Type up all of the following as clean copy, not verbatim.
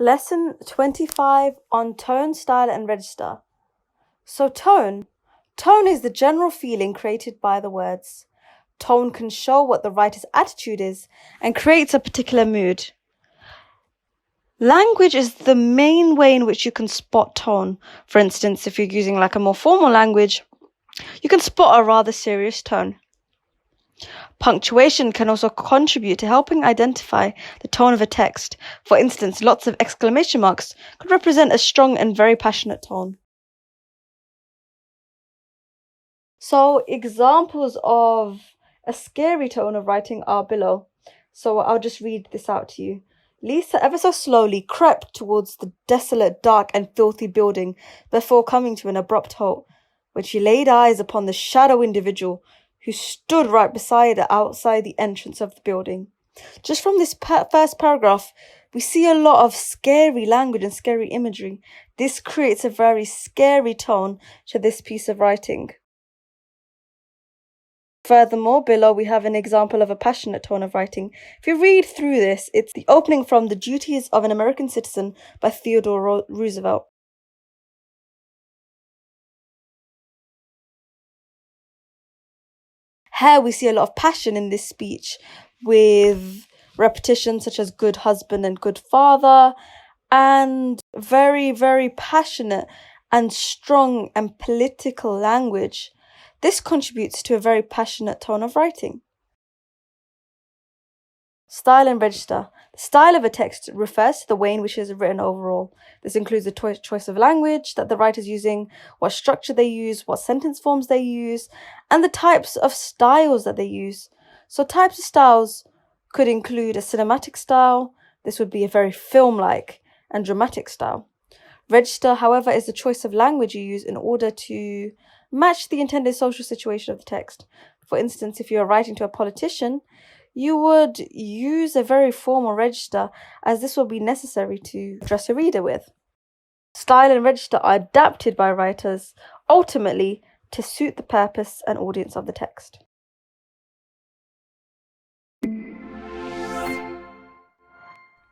Lesson 25 on tone, style, and register. So tone is the general feeling created by the words. Tone can show what the writer's attitude is and creates a particular mood. Language is the main way in which you can spot tone. For instance, if you're using like a more formal language, you can spot a rather serious tone. Punctuation can also contribute to helping identify the tone of a text. For instance, lots of exclamation marks could represent a strong and very passionate tone. So examples of a scary tone of writing are below. So I'll just read this out to you. Lisa ever so slowly crept towards the desolate, dark and filthy building before coming to an abrupt halt, when she laid eyes upon the shadow individual who stood right beside her outside the entrance of the building. Just from this first paragraph, we see a lot of scary language and scary imagery. This creates a very scary tone to this piece of writing. Furthermore, below we have an example of a passionate tone of writing. If you read through this, it's the opening from The Duties of an American Citizen by Theodore Roosevelt. Here we see a lot of passion in this speech, with repetitions such as good husband and good father, and very, very passionate and strong and political language. This contributes to a very passionate tone of writing. Style and register. The style of a text refers to the way in which it is written overall. This includes the choice of language that the writer is using, what structure they use, what sentence forms they use, and the types of styles that they use. So types of styles could include a cinematic style. This would be a very film-like and dramatic style. Register, however, is the choice of language you use in order to match the intended social situation of the text. For instance, if you are writing to a politician, you would use a very formal register, as this will be necessary to address your reader with. Style and register are adapted by writers, ultimately to suit the purpose and audience of the text.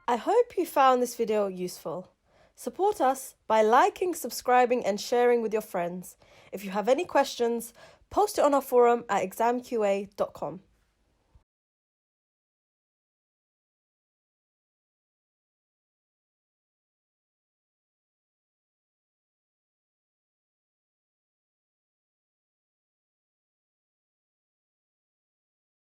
I hope you found this video useful. Support us by liking, subscribing and sharing with your friends. If you have any questions, post it on our forum at examqa.com.